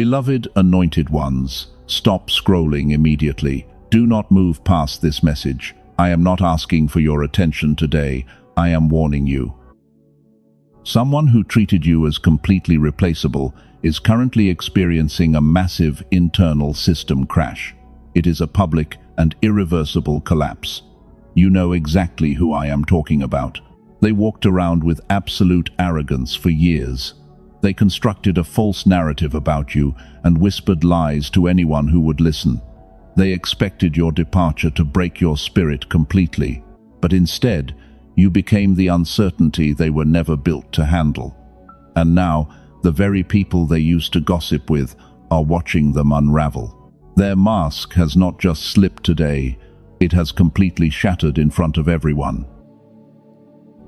Beloved anointed ones, stop scrolling immediately. Do not move past this message. I am not asking for your attention today. I am warning you. Someone who treated you as completely replaceable is currently experiencing a massive internal system crash. It is a public and irreversible collapse. You know exactly who I am talking about. They walked around with absolute arrogance for years. They constructed a false narrative about you and whispered lies to anyone who would listen. They expected your departure to break your spirit completely, but instead, you became the uncertainty they were never built to handle. And now, the very people they used to gossip with are watching them unravel. Their mask has not just slipped today, it has completely shattered in front of everyone.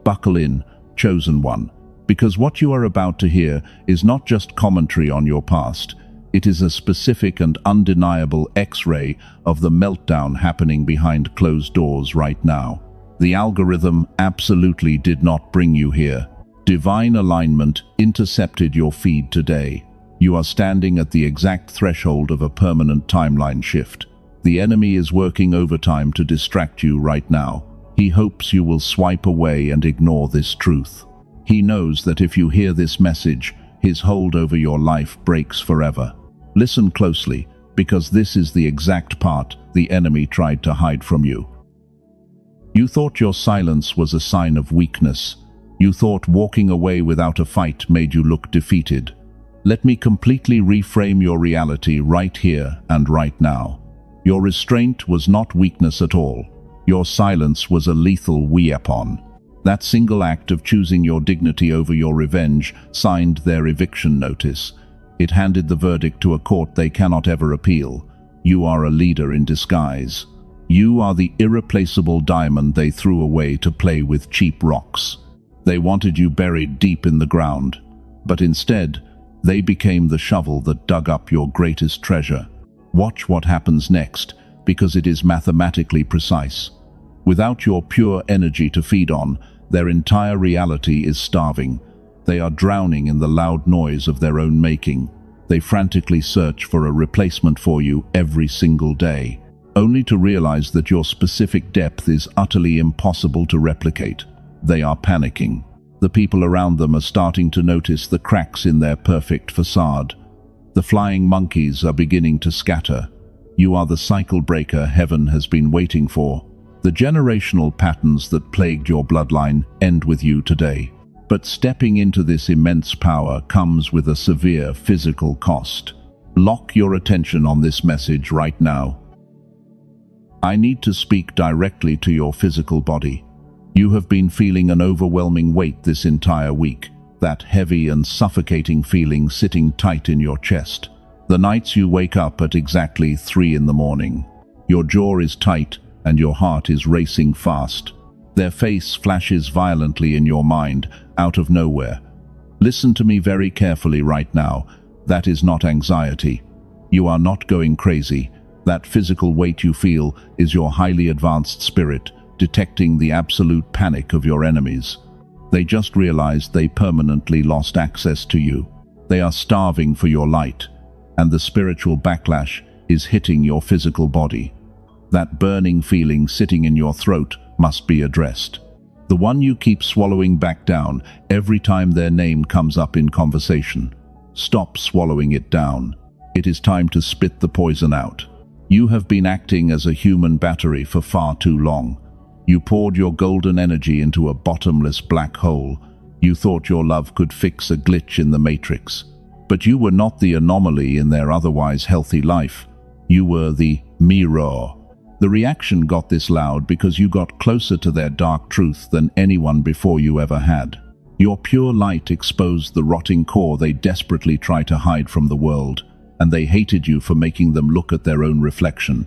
Buckle in, chosen one, because what you are about to hear is not just commentary on your past, it is a specific and undeniable X-ray of the meltdown happening behind closed doors right now. The algorithm absolutely did not bring you here. Divine alignment intercepted your feed today. You are standing at the exact threshold of a permanent timeline shift. The enemy is working overtime to distract you right now. He hopes you will swipe away and ignore this truth. He knows that if you hear this message, his hold over your life breaks forever. Listen closely, because this is the exact part the enemy tried to hide from you. You thought your silence was a sign of weakness. You thought walking away without a fight made you look defeated. Let me completely reframe your reality right here and right now. Your restraint was not weakness at all. Your silence was a lethal weapon. That single act of choosing your dignity over your revenge signed their eviction notice. It handed the verdict to a court they cannot ever appeal. You are a leader in disguise. You are the irreplaceable diamond they threw away to play with cheap rocks. They wanted you buried deep in the ground, but instead, they became the shovel that dug up your greatest treasure. Watch what happens next, because it is mathematically precise. Without your pure energy to feed on, their entire reality is starving. They are drowning in the loud noise of their own making. They frantically search for a replacement for you every single day, only to realize that your specific depth is utterly impossible to replicate. They are panicking. The people around them are starting to notice the cracks in their perfect facade. The flying monkeys are beginning to scatter. You are the cycle breaker heaven has been waiting for. The generational patterns that plagued your bloodline end with you today. But stepping into this immense power comes with a severe physical cost. Lock your attention on this message right now. I need to speak directly to your physical body. You have been feeling an overwhelming weight this entire week, that heavy and suffocating feeling sitting tight in your chest. The nights you wake up at exactly 3 in the morning. Your jaw is tight and your heart is racing fast. Their face flashes violently in your mind, out of nowhere. Listen to me very carefully right now. That is not anxiety. You are not going crazy. That physical weight you feel is your highly advanced spirit, detecting the absolute panic of your enemies. They just realized they permanently lost access to you. They are starving for your light, and the spiritual backlash is hitting your physical body. That burning feeling sitting in your throat must be addressed. The one you keep swallowing back down every time their name comes up in conversation. Stop swallowing it down. It is time to spit the poison out. You have been acting as a human battery for far too long. You poured your golden energy into a bottomless black hole. You thought your love could fix a glitch in the matrix. But you were not the anomaly in their otherwise healthy life. You were the mirror. The reaction got this loud because you got closer to their dark truth than anyone before you ever had. Your pure light exposed the rotting core they desperately try to hide from the world, and they hated you for making them look at their own reflection.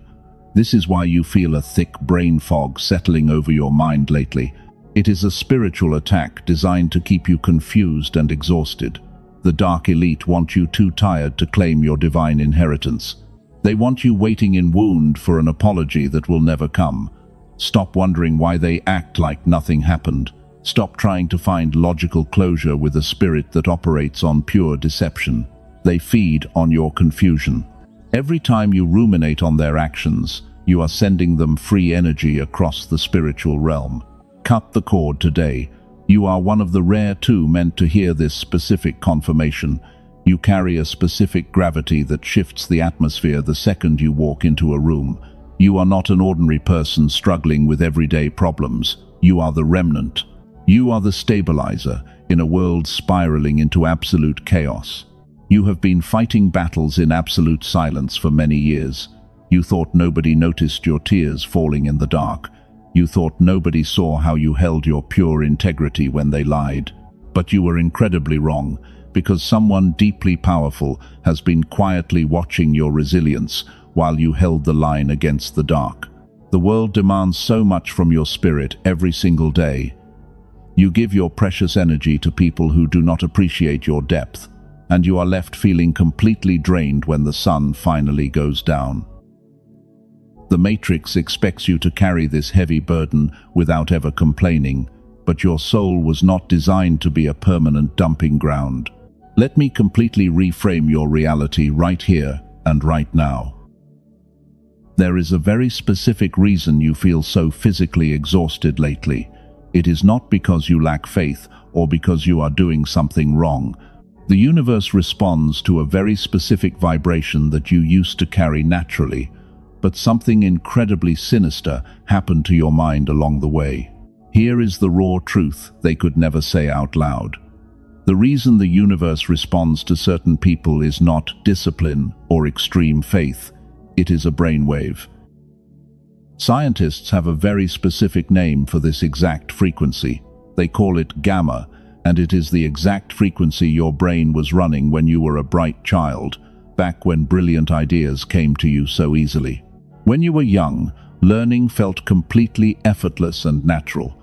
This is why you feel a thick brain fog settling over your mind lately. It is a spiritual attack designed to keep you confused and exhausted. The dark elite want you too tired to claim your divine inheritance. They want you waiting in wound for an apology that will never come. Stop wondering why they act like nothing happened. Stop trying to find logical closure with a spirit that operates on pure deception. They feed on your confusion. Every time you ruminate on their actions, you are sending them free energy across the spiritual realm. Cut the cord today. You are one of the rare two meant to hear this specific confirmation. You carry a specific gravity that shifts the atmosphere the second you walk into a room. You are not an ordinary person struggling with everyday problems. You are the remnant. You are the stabilizer in a world spiraling into absolute chaos. You have been fighting battles in absolute silence for many years. You thought nobody noticed your tears falling in the dark. You thought nobody saw how you held your pure integrity when they lied. But you were incredibly wrong, because someone deeply powerful has been quietly watching your resilience while you held the line against the dark. The world demands so much from your spirit every single day. You give your precious energy to people who do not appreciate your depth, and you are left feeling completely drained when the sun finally goes down. The Matrix expects you to carry this heavy burden without ever complaining, but your soul was not designed to be a permanent dumping ground. Let me completely reframe your reality right here and right now. There is a very specific reason you feel so physically exhausted lately. It is not because you lack faith or because you are doing something wrong. The universe responds to a very specific vibration that you used to carry naturally, but something incredibly sinister happened to your mind along the way. Here is the raw truth they could never say out loud. The reason the universe responds to certain people is not discipline or extreme faith. It is a brainwave. Scientists have a very specific name for this exact frequency. They call it gamma, and it is the exact frequency your brain was running when you were a bright child, back when brilliant ideas came to you so easily. When you were young, learning felt completely effortless and natural.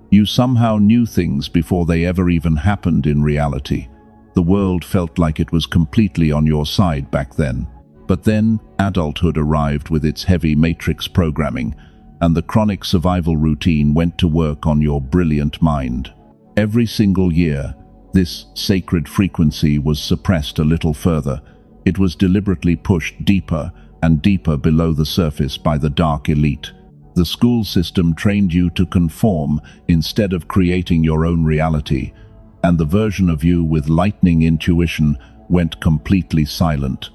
You somehow knew things before they ever even happened in reality. The world felt like it was completely on your side back then. But then, adulthood arrived with its heavy matrix programming, and the chronic survival routine went to work on your brilliant mind. Every single year, this sacred frequency was suppressed a little further. It was deliberately pushed deeper and deeper below the surface by the dark elite. The school system trained you to conform instead of creating your own reality, and the version of you with lightning intuition went completely silent.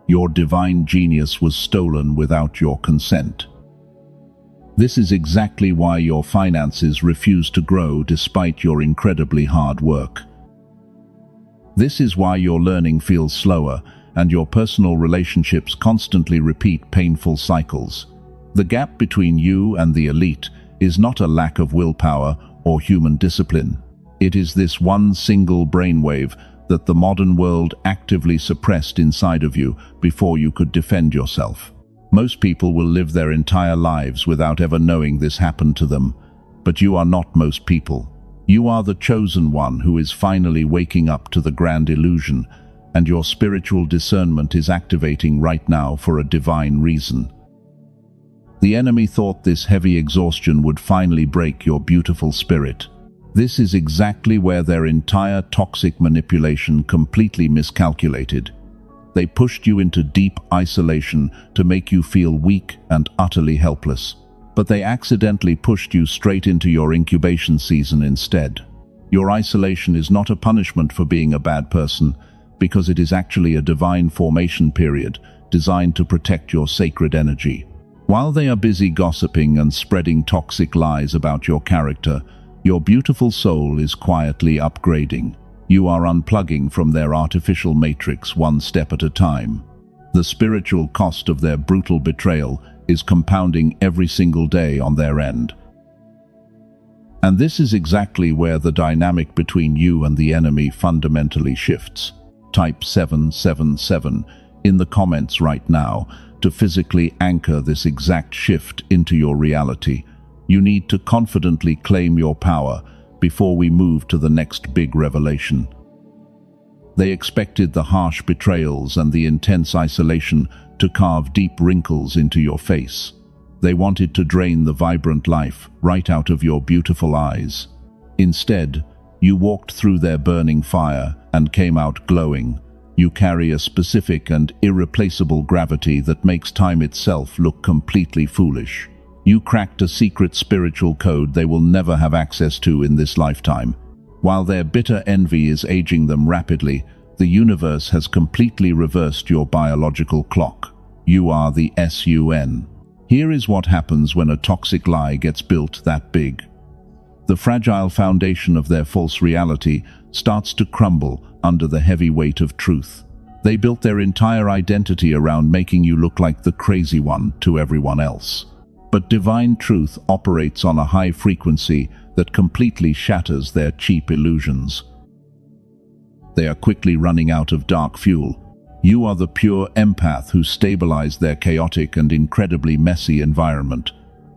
Your divine genius was stolen without your consent. This is exactly why your finances refuse to grow despite your incredibly hard work. This is why your learning feels slower and your personal relationships constantly repeat painful cycles. The gap between you and the elite is not a lack of willpower or human discipline. It is this one single brainwave that the modern world actively suppressed inside of you before you could defend yourself. Most people will live their entire lives without ever knowing this happened to them, but you are not most people. You are the chosen one who is finally waking up to the grand illusion, and your spiritual discernment is activating right now for a divine reason. The enemy thought this heavy exhaustion would finally break your beautiful spirit. This is exactly where their entire toxic manipulation completely miscalculated. They pushed you into deep isolation to make you feel weak and utterly helpless. But they accidentally pushed you straight into your incubation season instead. Your isolation is not a punishment for being a bad person, because it is actually a divine formation period designed to protect your sacred energy. While they are busy gossiping and spreading toxic lies about your character, your beautiful soul is quietly upgrading. You are unplugging from their artificial matrix one step at a time. The spiritual cost of their brutal betrayal is compounding every single day on their end. And this is exactly where the dynamic between you and the enemy fundamentally shifts. Type 777 in the comments right now to physically anchor this exact shift into your reality. You need to confidently claim your power before we move to the next big revelation. They expected the harsh betrayals and the intense isolation to carve deep wrinkles into your face. They wanted to drain the vibrant life right out of your beautiful eyes. Instead, you walked through their burning fire and came out glowing. You carry a specific and irreplaceable gravity that makes time itself look completely foolish. You cracked a secret spiritual code they will never have access to in this lifetime. While their bitter envy is aging them rapidly, the universe has completely reversed your biological clock. You are the SUN. Here is what happens when a toxic lie gets built that big. The fragile foundation of their false reality starts to crumble under the heavy weight of truth. They built their entire identity around making you look like the crazy one to everyone else. But divine truth operates on a high frequency that completely shatters their cheap illusions. They are quickly running out of dark fuel. You are the pure empath who stabilized their chaotic and incredibly messy environment.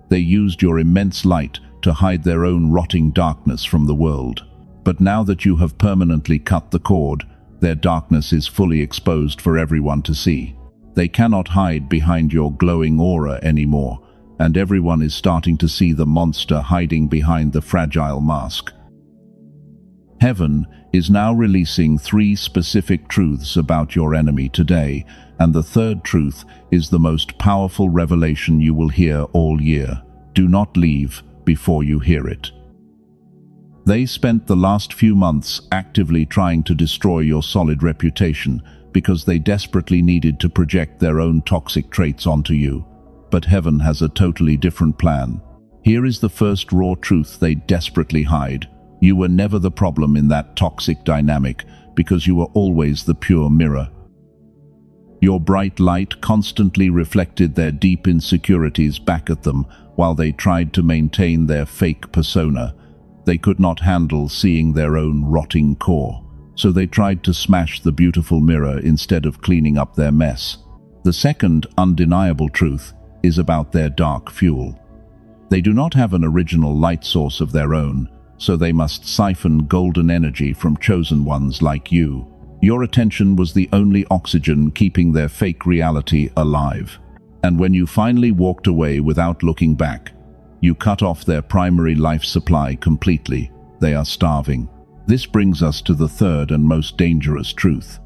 They used your immense light to hide their own rotting darkness from the world. But now that you have permanently cut the cord, their darkness is fully exposed for everyone to see. They cannot hide behind your glowing aura anymore, and everyone is starting to see the monster hiding behind the fragile mask. Heaven is now releasing 3 specific truths about your enemy today, and the third truth is the most powerful revelation you will hear all year. Do not leave before you hear it. They spent the last few months actively trying to destroy your solid reputation because they desperately needed to project their own toxic traits onto you. But heaven has a totally different plan. Here is the first raw truth they desperately hide. You were never the problem in that toxic dynamic because you were always the pure mirror. Your bright light constantly reflected their deep insecurities back at them while they tried to maintain their fake persona. They could not handle seeing their own rotting core, so they tried to smash the beautiful mirror instead of cleaning up their mess. The second undeniable truth is about their dark fuel. They do not have an original light source of their own, so they must siphon golden energy from chosen ones like you. Your attention was the only oxygen keeping their fake reality alive. And when you finally walked away without looking back, you cut off their primary life supply completely. They are starving. This brings us to the third and most dangerous truth.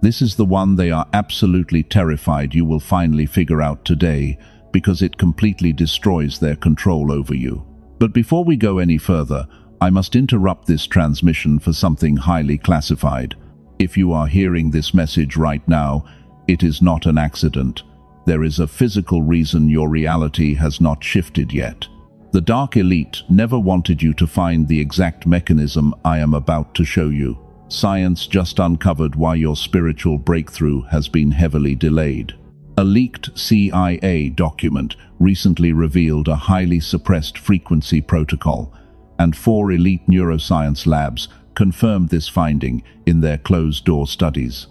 This is the one they are absolutely terrified you will finally figure out today, because it completely destroys their control over you. But before we go any further, I must interrupt this transmission for something highly classified. If you are hearing this message right now, it is not an accident. There is a physical reason your reality has not shifted yet. The Dark Elite never wanted you to find the exact mechanism I am about to show you. Science just uncovered why your spiritual breakthrough has been heavily delayed. A leaked CIA document recently revealed a highly suppressed frequency protocol, and 4 elite neuroscience labs confirmed this finding in their closed-door studies.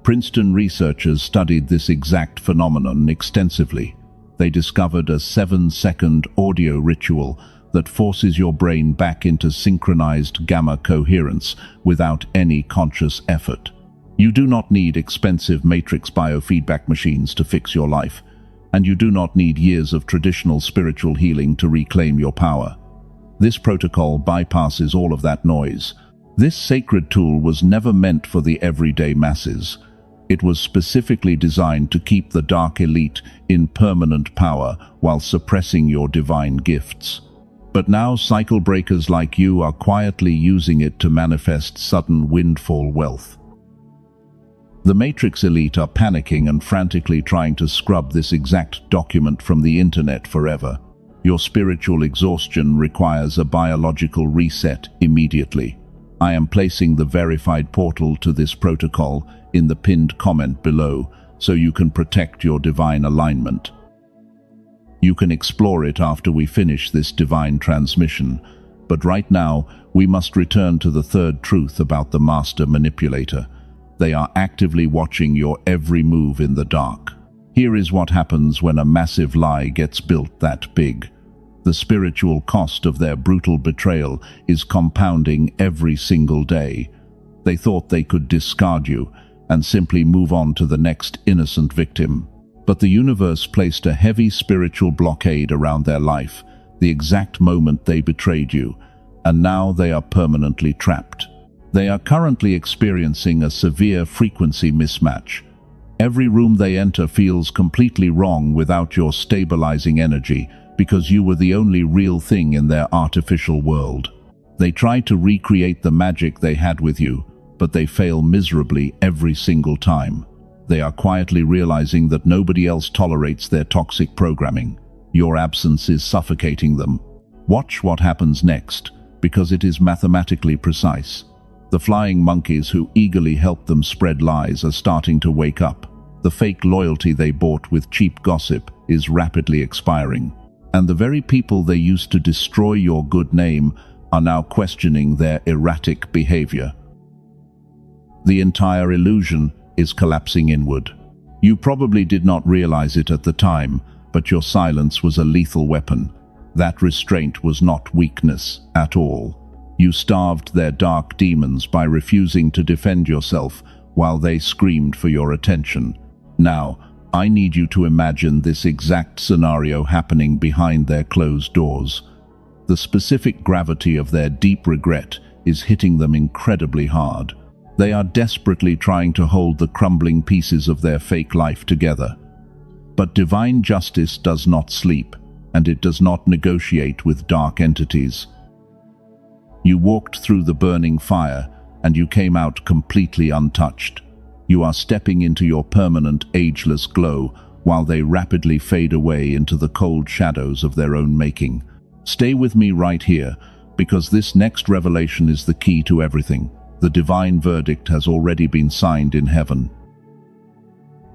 Princeton researchers studied this exact phenomenon extensively. They discovered a 7-second audio ritual that forces your brain back into synchronized gamma coherence without any conscious effort. You do not need expensive matrix biofeedback machines to fix your life, and you do not need years of traditional spiritual healing to reclaim your power. This protocol bypasses all of that noise. This sacred tool was never meant for the everyday masses. It was specifically designed to keep the Dark Elite in permanent power while suppressing your divine gifts. But now cycle breakers like you are quietly using it to manifest sudden windfall wealth. The Matrix Elite are panicking and frantically trying to scrub this exact document from the internet forever. Your spiritual exhaustion requires a biological reset immediately. I am placing the verified portal to this protocol in the pinned comment below so you can protect your divine alignment. You can explore it after we finish this divine transmission, but right now we must return to the third truth about the master manipulator. They are actively watching your every move in the dark. Here is what happens when a massive lie gets built that big. The spiritual cost of their brutal betrayal is compounding every single day. They thought they could discard you and simply move on to the next innocent victim. But the universe placed a heavy spiritual blockade around their life, the exact moment they betrayed you, and now they are permanently trapped. They are currently experiencing a severe frequency mismatch. Every room they enter feels completely wrong without your stabilizing energy, because you were the only real thing in their artificial world. They try to recreate the magic they had with you, but they fail miserably every single time. They are quietly realizing that nobody else tolerates their toxic programming. Your absence is suffocating them. Watch what happens next, because it is mathematically precise. The flying monkeys who eagerly helped them spread lies are starting to wake up. The fake loyalty they bought with cheap gossip is rapidly expiring. And the very people they used to destroy your good name are now questioning their erratic behavior. The entire illusion is collapsing inward. You probably did not realize it at the time, but your silence was a lethal weapon. That restraint was not weakness at all. You starved their dark demons by refusing to defend yourself while they screamed for your attention. Now, I need you to imagine this exact scenario happening behind their closed doors. The specific gravity of their deep regret is hitting them incredibly hard. They are desperately trying to hold the crumbling pieces of their fake life together. But divine justice does not sleep, and it does not negotiate with dark entities. You walked through the burning fire, and you came out completely untouched. You are stepping into your permanent, ageless glow, while they rapidly fade away into the cold shadows of their own making. Stay with me right here, because this next revelation is the key to everything. The divine verdict has already been signed in heaven.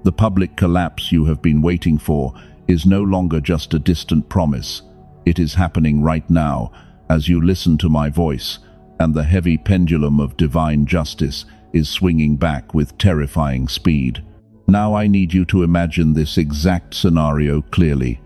The public collapse you have been waiting for is no longer just a distant promise. It is happening right now, as you listen to my voice, and the heavy pendulum of divine justice is swinging back with terrifying speed. Now I need you to imagine this exact scenario clearly.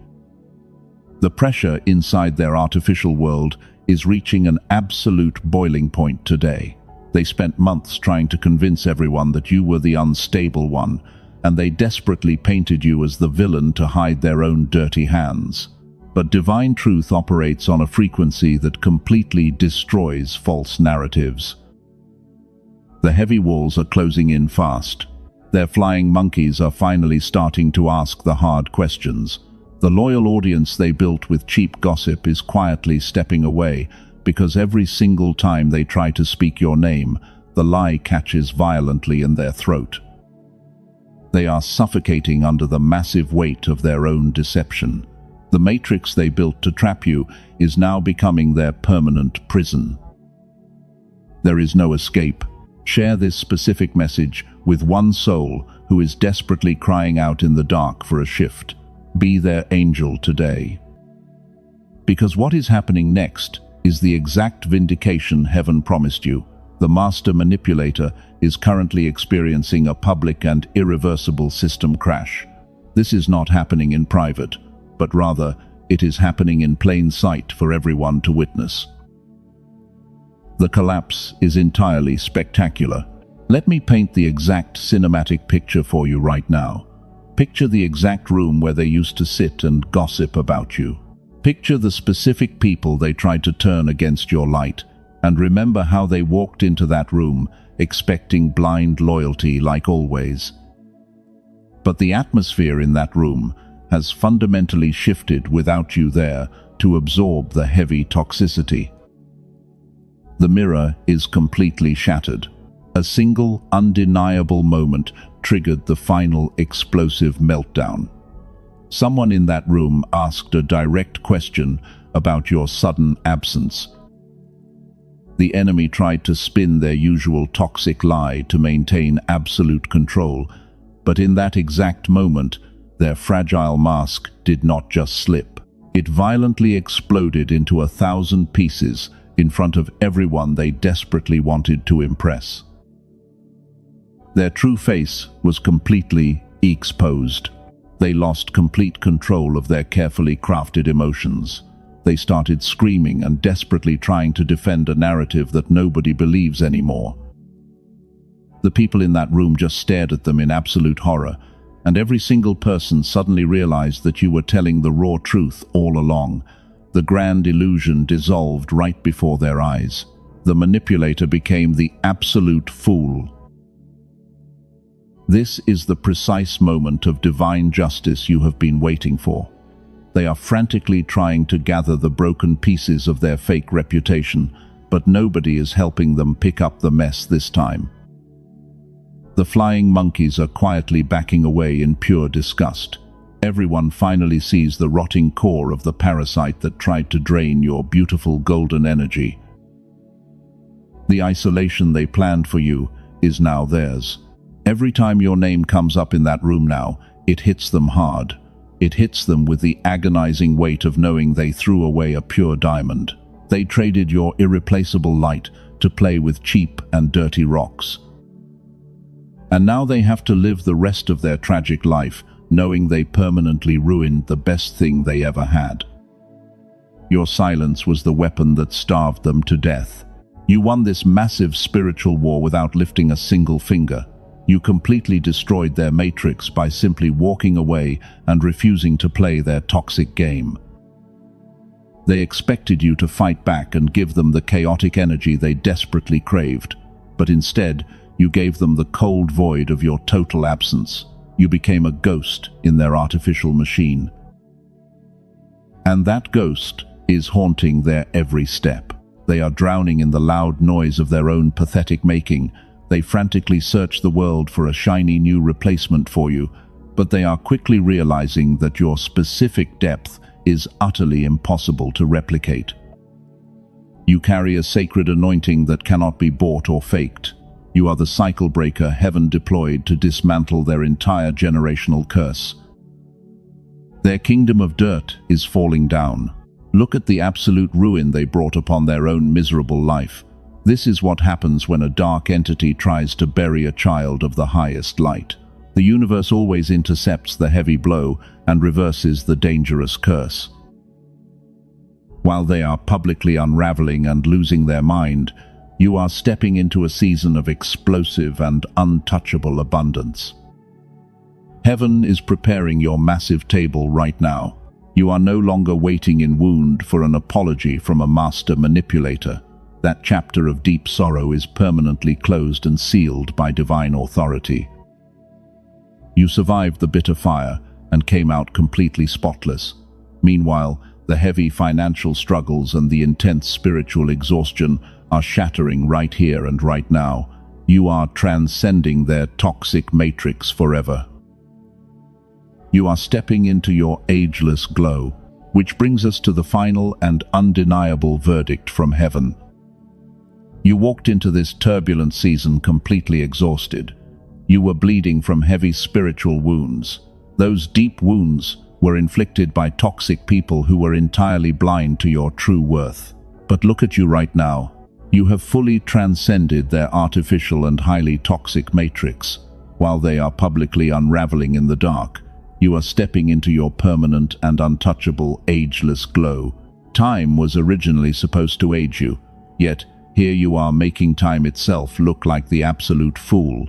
The pressure inside their artificial world is reaching an absolute boiling point today. They spent months trying to convince everyone that you were the unstable one, and they desperately painted you as the villain to hide their own dirty hands. But divine truth operates on a frequency that completely destroys false narratives. The heavy walls are closing in fast. Their flying monkeys are finally starting to ask the hard questions. The loyal audience they built with cheap gossip is quietly stepping away, because every single time they try to speak your name, the lie catches violently in their throat. They are suffocating under the massive weight of their own deception. The matrix they built to trap you is now becoming their permanent prison. There is no escape. Share this specific message with one soul who is desperately crying out in the dark for a shift. Be their angel today. Because what is happening next is the exact vindication heaven promised you. The master manipulator is currently experiencing a public and irreversible system crash. This is not happening in private, but rather it is happening in plain sight for everyone to witness. The collapse is entirely spectacular. Let me paint the exact cinematic picture for you right now. Picture the exact room where they used to sit and gossip about you. Picture the specific people they tried to turn against your light, and remember how they walked into that room, expecting blind loyalty like always. But the atmosphere in that room has fundamentally shifted without you there to absorb the heavy toxicity. The mirror is completely shattered. A single, undeniable moment triggered the final explosive meltdown. Someone in that room asked a direct question about your sudden absence. The enemy tried to spin their usual toxic lie to maintain absolute control, but in that exact moment, their fragile mask did not just slip. It violently exploded into 1,000 pieces in front of everyone they desperately wanted to impress. Their true face was completely exposed. They lost complete control of their carefully crafted emotions. They started screaming and desperately trying to defend a narrative that nobody believes anymore. The people in that room just stared at them in absolute horror, and every single person suddenly realized that you were telling the raw truth all along. The grand illusion dissolved right before their eyes. the manipulator became the absolute fool. This is the precise moment of divine justice you have been waiting for. They are frantically trying to gather the broken pieces of their fake reputation, but nobody is helping them pick up the mess this time. The flying monkeys are quietly backing away in pure disgust. Everyone finally sees the rotting core of the parasite that tried to drain your beautiful golden energy. The isolation they planned for you is now theirs. Every time your name comes up in that room now, it hits them hard. It hits them with the agonizing weight of knowing they threw away a pure diamond. They traded your irreplaceable light to play with cheap and dirty rocks. And now they have to live the rest of their tragic life knowing they permanently ruined the best thing they ever had. Your silence was the weapon that starved them to death. You won this massive spiritual war without lifting a single finger. You completely destroyed their matrix by simply walking away and refusing to play their toxic game. They expected you to fight back and give them the chaotic energy they desperately craved, but instead, you gave them the cold void of your total absence. You became a ghost in their artificial machine. And that ghost is haunting their every step. They are drowning in the loud noise of their own pathetic making. They frantically search the world for a shiny new replacement for you, but they are quickly realizing that your specific depth is utterly impossible to replicate. You carry a sacred anointing that cannot be bought or faked. You are the cycle breaker heaven deployed to dismantle their entire generational curse. Their kingdom of dirt is falling down. Look at the absolute ruin they brought upon their own miserable life. This is what happens when a dark entity tries to bury a child of the highest light. The universe always intercepts the heavy blow and reverses the dangerous curse. While they are publicly unraveling and losing their mind, you are stepping into a season of explosive and untouchable abundance. Heaven is preparing your massive table right now. You are no longer waiting in wound for an apology from a master manipulator. That chapter of deep sorrow is permanently closed and sealed by divine authority. You survived the bitter fire and came out completely spotless. Meanwhile, the heavy financial struggles and the intense spiritual exhaustion are shattering right here and right now. You are transcending their toxic matrix forever. You are stepping into your ageless glow, which brings us to the final and undeniable verdict from heaven. You walked into this turbulent season completely exhausted. You were bleeding from heavy spiritual wounds. Those deep wounds were inflicted by toxic people who were entirely blind to your true worth. But look at you right now. You have fully transcended their artificial and highly toxic matrix. While they are publicly unraveling in the dark, you are stepping into your permanent and untouchable ageless glow. Time was originally supposed to age you, yet here you are making time itself look like the absolute fool.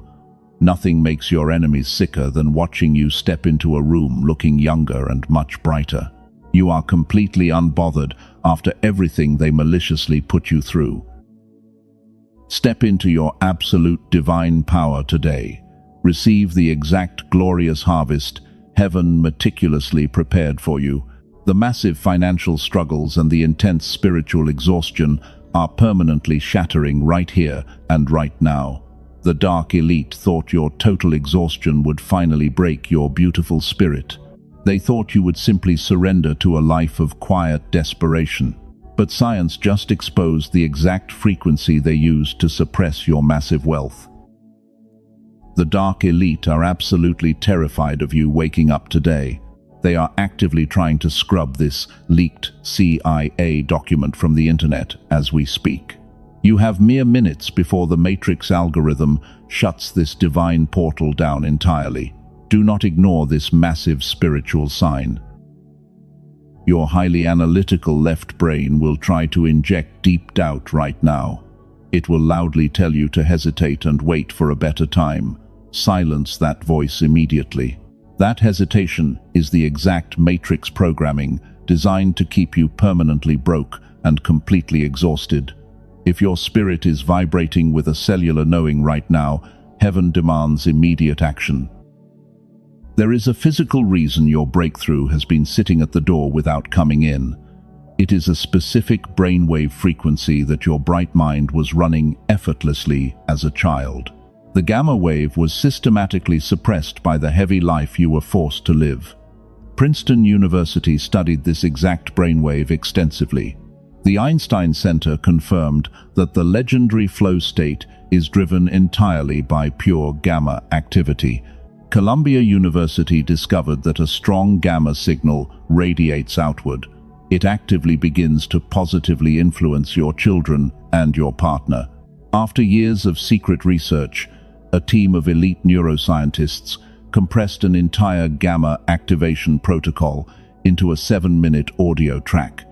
Nothing makes your enemies sicker than watching you step into a room looking younger and much brighter. You are completely unbothered after everything they maliciously put you through. Step into your absolute divine power today. Receive the exact glorious harvest heaven meticulously prepared for you. The massive financial struggles and the intense spiritual exhaustion are permanently shattering right here and right now. The dark elite thought your total exhaustion would finally break your beautiful spirit. They thought you would simply surrender to a life of quiet desperation. But science just exposed the exact frequency they used to suppress your massive wealth. The dark elite are absolutely terrified of you waking up today. They are actively trying to scrub this leaked CIA document from the internet as we speak. You have mere minutes before the Matrix algorithm shuts this divine portal down entirely. Do not ignore this massive spiritual sign. Your highly analytical left brain will try to inject deep doubt right now. It will loudly tell you to hesitate and wait for a better time. Silence that voice immediately. That hesitation is the exact matrix programming designed to keep you permanently broke and completely exhausted. If your spirit is vibrating with a cellular knowing right now, heaven demands immediate action. There is a physical reason your breakthrough has been sitting at the door without coming in. It is a specific brainwave frequency that your bright mind was running effortlessly as a child. The gamma wave was systematically suppressed by the heavy life you were forced to live. Princeton University studied this exact brainwave extensively. The Einstein Center confirmed that the legendary flow state is driven entirely by pure gamma activity. Columbia University discovered that a strong gamma signal radiates outward. It actively begins to positively influence your children and your partner. After years of secret research, a team of elite neuroscientists compressed an entire gamma activation protocol into a 7-minute audio track.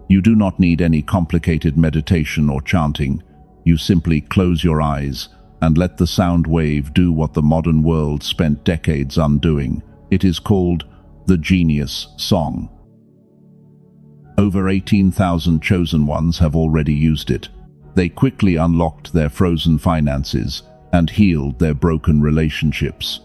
You do not need any complicated meditation or chanting. You simply close your eyes and let the sound wave do what the modern world spent decades undoing. It is called the Genius Song. Over 18,000 chosen ones have already used it. They quickly unlocked their frozen finances and healed their broken relationships.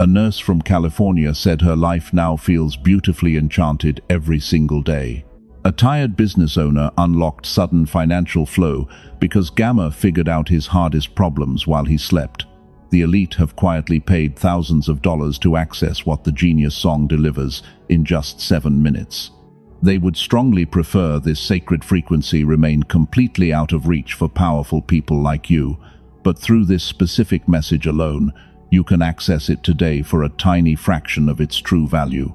A nurse from California said her life now feels beautifully enchanted every single day. A tired business owner unlocked sudden financial flow because Gamma figured out his hardest problems while he slept. The elite have quietly paid thousands of dollars to access what the Genius Song delivers in just 7 minutes. They would strongly prefer this sacred frequency remain completely out of reach for powerful people like you, but through this specific message alone, you can access it today for a tiny fraction of its true value.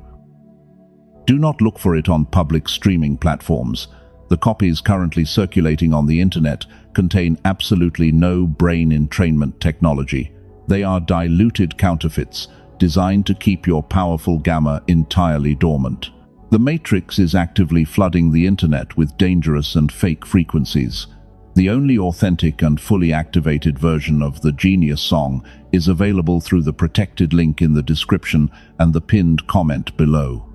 Do not look for it on public streaming platforms. The copies currently circulating on the internet contain absolutely no brain entrainment technology. They are diluted counterfeits designed to keep your powerful gamma entirely dormant. The Matrix is actively flooding the internet with dangerous and fake frequencies. The only authentic and fully activated version of the Genius Song is available through the protected link in the description and the pinned comment below.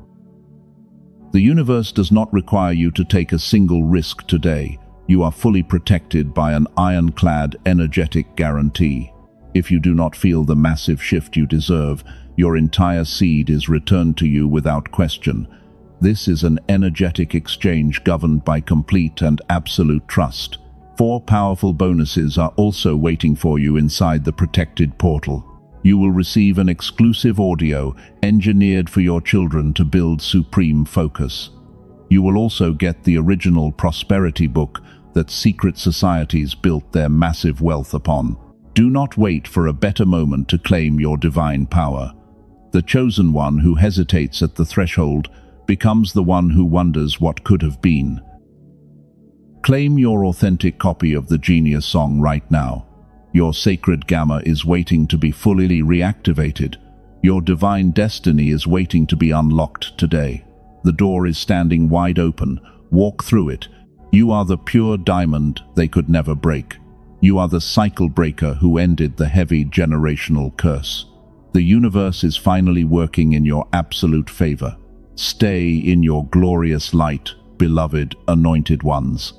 The universe does not require you to take a single risk today. You are fully protected by an ironclad, energetic guarantee. If you do not feel the massive shift you deserve, your entire seed is returned to you without question. This is an energetic exchange governed by complete and absolute trust. 4 powerful bonuses are also waiting for you inside the protected portal. You will receive an exclusive audio engineered for your children to build supreme focus. You will also get the original prosperity book that secret societies built their massive wealth upon. Do not wait for a better moment to claim your divine power. The chosen one who hesitates at the threshold becomes the one who wonders what could have been. Claim your authentic copy of the Genius Song right now. Your sacred gamma is waiting to be fully reactivated. Your divine destiny is waiting to be unlocked today. The door is standing wide open. Walk through it. You are the pure diamond they could never break. You are the cycle breaker who ended the heavy generational curse. The universe is finally working in your absolute favor. Stay in your glorious light, beloved anointed ones.